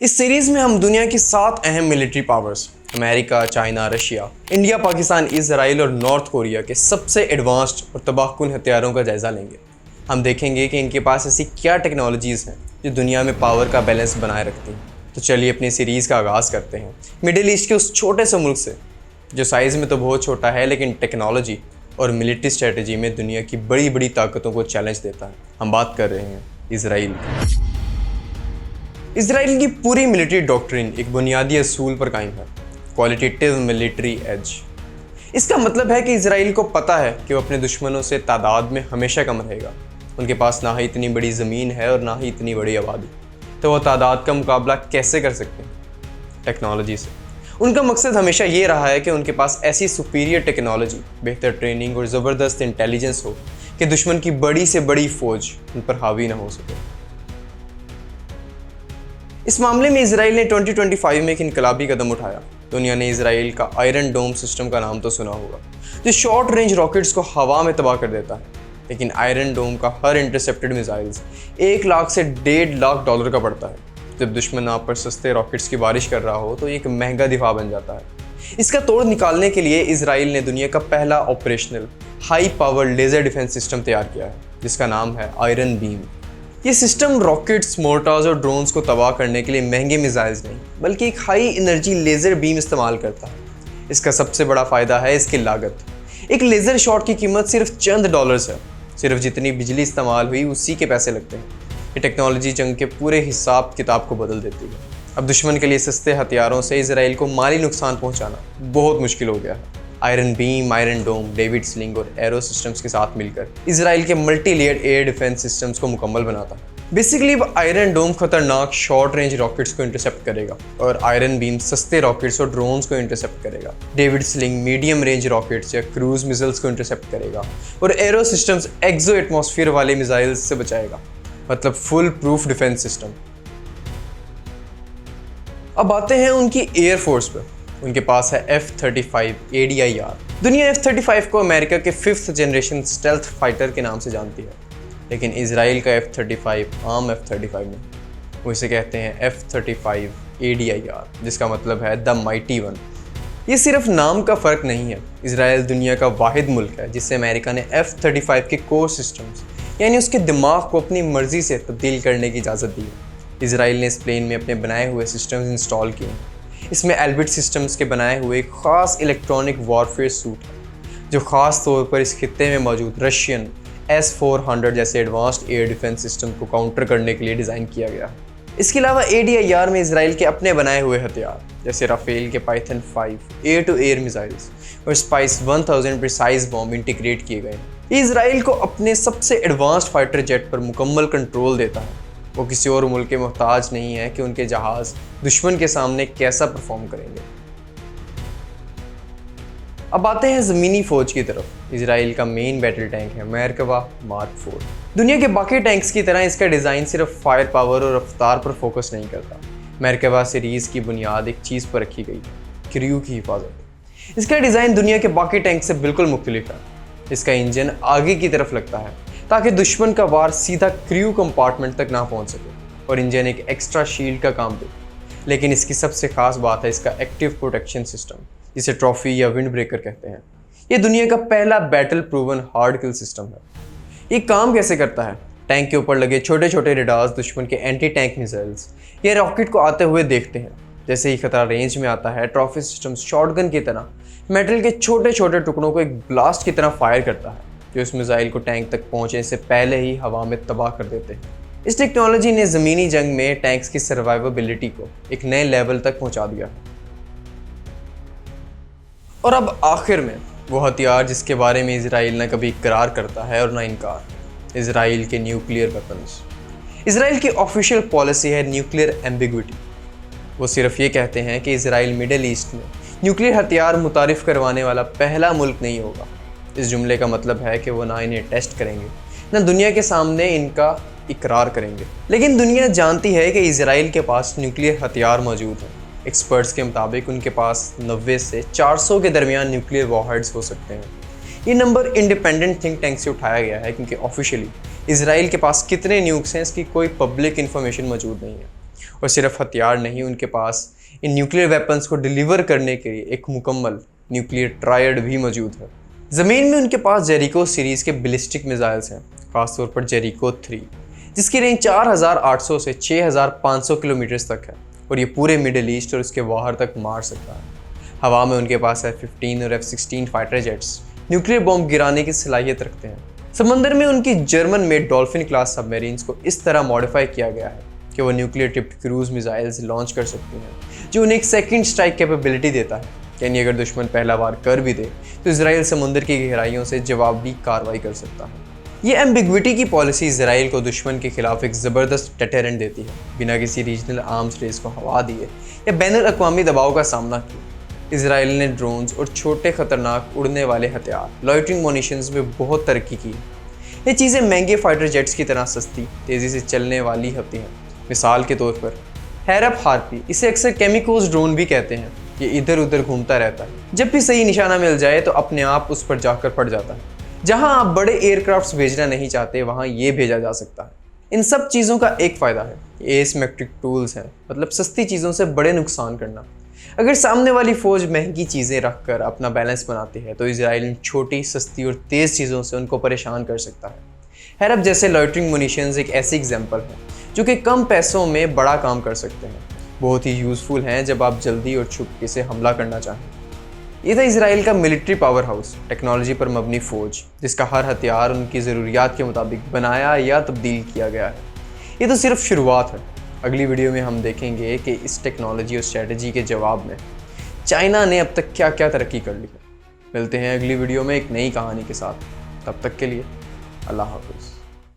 इस सीरीज में हम दुनिया की 7 अहम military powers America, China, Russia, India, Pakistan, Israel और नॉर्थ कोरिया के सबसे एडवांस्ड और तबाहकुन हथियारों का जायज़ा लेंगे। हम देखेंगे कि इनके पास ऐसी क्या टेक्नोलॉजीज़ हैं जो दुनिया में पावर का बैलेंस बनाए रखती हैं। तो चलिए अपनी सीरीज़ का आगाज़ करते हैं मिडिल ईस्ट के उस छोटे से मुल्क से जो साइज़ में तो बहुत छोटा है लेकिन टेक्नोलॉजी और मिलिट्री स्ट्रेटजी में दुनिया की बड़ी बड़ी ताकतों को चैलेंज देता है। हम बात कर रहे हैं इजराइल की। इजराइल की पूरी मिलिट्री डॉक्ट्रिन एक बुनियादी असूल पर कायम है, क्वालिटेटिव मिलिट्री एज। इसका मतलब है कि इजराइल को पता है कि वो अपने दुश्मनों से तादाद में हमेशा कम रहेगा। उनके पास ना ही इतनी बड़ी ज़मीन है और ना ही इतनी बड़ी आबादी, तो वो तादाद का मुकाबला कैसे कर सकते हैं? टेक्नोलॉजी से। उनका मकसद हमेशा ये रहा है कि उनके पास ऐसी सुपीरियर टेक्नोलॉजी, बेहतर ट्रेनिंग और ज़बरदस्त इंटेलिजेंस हो कि दुश्मन की बड़ी से बड़ी फौज उन पर हावी ना हो सके। इस मामले में इजराइल ने 2025 में एक इनकलाबी कदम उठाया। दुनिया ने इजराइल का आयरन डोम सिस्टम का नाम तो सुना होगा, जो शॉर्ट रेंज रॉकेट्स को हवा में तबाह कर देता है। लेकिन आयरन डोम का हर इंटरसेप्टेड मिसाइल्स 1 लाख से $1.5 लाख का पड़ता है। जब दुश्मन आप पर सस्ते रॉकेट्स की बारिश कर रहा हो तो ये एक महंगा दिफा बन जाता है। इसका तोड़ निकालने के लिए इजराइल ने दुनिया का पहला operational high power laser defence system तैयार किया है, जिसका नाम है आयरन बीम। ये सिस्टम रॉकेट्स, मोर्टार्स और ड्रोन्स को तबाह करने के लिए महंगे मिसाइल्स नहीं बल्कि एक हाई एनर्जी लेज़र बीम इस्तेमाल करता है। इसका सबसे बड़ा फ़ायदा है इसकी लागत। एक लेज़र शॉट की कीमत सिर्फ चंद डॉलर्स है। सिर्फ जितनी बिजली इस्तेमाल हुई उसी के पैसे लगते हैं। ये टेक्नोलॉजी जंग के पूरे हिसाब किताब को बदल देती है। अब दुश्मन के लिए सस्ते हथियारों से इजराइल को माली नुकसान पहुँचाना बहुत मुश्किल हो गया है। आयरन बीम, आयरन डोम, डेविड स्लिंग और एरो सिस्टम्स के साथ मिलकर इजराइल के multi layered air defence systems को मुकम्मल बनाता है। बेसिकली आयरन डोम खतरनाक शॉर्ट रेंज रॉकेट्स को इंटरसेप्ट करेगा और आयरन बीम सस्ते रॉकेट्स और ड्रोन्स को इंटरसेप्ट करेगा। David sling medium range rockets या क्रूज मिसाइल्स को इंटरसेप्ट करेगा और एरो सिस्टम्स एक्सो एटमॉस्फेयर वाले मिसाइल्स से बचाएगा, मतलब फुल प्रूफ डिफेंस सिस्टम। अब आते हैं उनकी एयरफोर्स पर। उनके पास है F-35 ADIR। दुनिया F-35 को अमेरिका के 5th जनरेशन स्टेल्थ फाइटर के नाम से जानती है, लेकिन इजराइल का F-35 आम F-35 नहीं, वो इसे कहते हैं F-35 ADIR, जिसका मतलब है द माइटी वन। ये सिर्फ नाम का फ़र्क नहीं है। इजराइल दुनिया का वाहिद मुल्क है जिससे अमेरिका ने F-35 के कोर सिस्टम्स यानी उसके दिमाग को अपनी मर्जी से तब्दील करने की इजाज़त दी है। इजराइल ने इस प्लेन में अपने बनाए हुए सिस्टम्स इंस्टॉल किए हैं। इसमें एल्बिट सिस्टम्स के बनाए हुए एक ख़ास इलेक्ट्रॉनिक वॉरफेयर सूट है, जो ख़ास तौर पर इस खित्ते में मौजूद रशियन S-400 जैसे एडवांस्ड एयर डिफेंस सिस्टम को काउंटर करने के लिए डिज़ाइन किया गया है। इसके अलावा ADIR में इजराइल के अपने बनाए हुए हथियार जैसे राफेल के Python 5 air to air missiles और स्पाइस 1000 प्रिसाइज बॉम्ब इंटीग्रेट किए गए हैं। ये इजराइल को अपने सबसे एडवांस्ड फाइटर जेट पर मुकम्मल कंट्रोल देता है। वो किसी और मुल्क के मोहताज नहीं है कि उनके जहाज़ दुश्मन के सामने कैसा परफॉर्म करेंगे। अब आते हैं ज़मीनी फ़ौज की तरफ। इजराइल का मेन बैटल टैंक है मरकवा मार्क 4। दुनिया के बाकी टैंक्स की तरह इसका डिज़ाइन सिर्फ फायर पावर और रफ्तार पर फोकस नहीं करता। मरकवा सीरीज़ की बुनियाद एक चीज़ पर रखी गई है, क्रू की हिफाजत। इसका डिज़ाइन दुनिया के बाकी टैंक से बिल्कुल मुख्तलिफ है। इसका इंजन आगे की तरफ लगता है ताकि दुश्मन का वार सीधा क्रू कंपार्टमेंट तक ना पहुंच सके और इंजन एक एक्स्ट्रा शील्ड का काम दे। लेकिन इसकी सबसे खास बात है इसका एक्टिव प्रोटेक्शन सिस्टम, जिसे ट्रॉफी या विंड ब्रेकर कहते हैं। ये दुनिया का पहला बैटल प्रूवन हार्ड किल सिस्टम है। ये काम कैसे करता है? टैंक के ऊपर लगे छोटे छोटे रेडार्स दुश्मन के एंटी टैंक मिसाइल्स या रॉकेट को आते हुए देखते हैं। जैसे ही खतरा रेंज में आता है, ट्रॉफी सिस्टम शॉटगन की तरह मेटल के छोटे छोटे टुकड़ों को एक ब्लास्ट की तरह फायर करता है, जो इस मिसाइल को टैंक तक पहुंचने से पहले ही हवा में तबाह कर देते हैं। इस टेक्नोलॉजी ने ज़मीनी जंग में टैंक्स की सर्वाइवेबिलिटी को एक नए लेवल तक पहुंचा दिया है। और अब आखिर में वो हथियार जिसके बारे में इजराइल ना कभी इकरार करता है और ना इनकार, इजराइल के न्यूक्लियर वेपन्स। इजराइल की ऑफिशियल पॉलिसी है न्यूक्लियर एम्बिग्विटी। वो सिर्फ ये कहते हैं कि इजराइल मिडिल ईस्ट में न्यूक्लियर हथियार मुतारिफ करवाने वाला पहला मुल्क नहीं होगा। इस जुमले का मतलब है कि वो ना इन्हें टेस्ट करेंगे ना दुनिया के सामने इनका इकरार करेंगे। लेकिन दुनिया जानती है कि इजराइल के पास न्यूक्लियर हथियार मौजूद हैं। एक्सपर्ट्स के मुताबिक उनके पास 90 से 400 के दरमियान न्यूक्लियर वॉरहेड्स हो सकते हैं। ये नंबर इंडिपेंडेंट थिंक टैंक से उठाया गया है क्योंकि ऑफिशियली इजराइल के पास कितने न्यूक्स हैं इसकी कोई पब्लिक इन्फॉर्मेशन मौजूद नहीं है। और सिर्फ हथियार नहीं, उनके पास इन न्यूक्लियर वेपन्स को डिलीवर करने के लिए एक मुकम्मल न्यूक्लियर ट्रायड भी मौजूद है। ज़मीन में उनके पास जेरिको सीरीज़ के बैलिस्टिक मिसाइल्स हैं, खासतौर पर जेरिको 3, जिसकी रेंज 4800 से 6500 किलोमीटर तक है और ये पूरे मिडिल ईस्ट और उसके बाहर तक मार सकता है। हवा में उनके पास F-15 और F-16 fighter jets nuclear bomb गिराने की सलाहियत रखते हैं। समंदर में उनकी German made dolphin class submarines को इस तरह मॉडिफाई किया गया है कि वो nuclear tipped cruise missiles launch कर सकती हैं, जो उन्हें एक सेकंड स्ट्राइक कैपेबिलिटी देता है। यानी अगर दुश्मन पहला बार कर भी दे तो इजराइल समुद्र की गहराइयों से जवाबी कार्रवाई कर सकता है। ये एम्बिग्विटी की पॉलिसी इजराइल को दुश्मन के खिलाफ एक ज़बरदस्त डेटरेंट देती है, बिना किसी रीजनल आर्म्स रेस को हवा दिए या बैनुल अक़वामी दबाव का सामना किए। इजराइल ने ड्रोन्स और छोटे खतरनाक उड़ने वाले हथियार लॉइटरिंग मुनीशंस में बहुत तरक्की की है। ये चीज़ें महंगे फाइटर जेट्स की तरह सस्ती, तेज़ी से चलने वाली होती हैं। मिसाल के तौर पर हैरप हार्पी, इसे अक्सर केमिकोज ड्रोन भी कहते हैं। ये इधर उधर घूमता रहता है, जब भी सही निशाना मिल जाए तो अपने आप उस पर जाकर पड़ जाता है। जहां आप बड़े एयरक्राफ्ट्स भेजना नहीं चाहते वहां ये भेजा जा सकता है। इन सब चीज़ों का एक फ़ायदा है, एसिमेट्रिक टूल्स हैं, मतलब सस्ती चीज़ों से बड़े नुकसान करना। अगर सामने वाली फ़ौज महंगी चीज़ें रख कर अपना बैलेंस बनाती है तो इजराइल छोटी, सस्ती और तेज़ चीज़ों से उनको परेशान कर सकता है। हैरप जैसे लॉइटरिंग मुनीशंस एक ऐसी एग्जाम्पल है जो कि कम पैसों में बड़ा काम कर सकते हैं। बहुत ही यूज़फुल हैं जब आप जल्दी और छुपके से हमला करना चाहें। ये था इजराइल का मिलिट्री पावर हाउस, टेक्नोलॉजी पर मबनी फ़ौज, जिसका हर हथियार उनकी ज़रूरियात के मुताबिक बनाया या तब्दील किया गया है। ये तो सिर्फ शुरुआत है। अगली वीडियो में हम देखेंगे कि इस टेक्नोलॉजी और स्ट्रेटजी के जवाब में चाइना ने अब तक क्या क्या तरक्की कर ली है। मिलते हैं अगली वीडियो में एक नई कहानी के साथ। तब तक के लिए अल्लाह हाफ़िज़।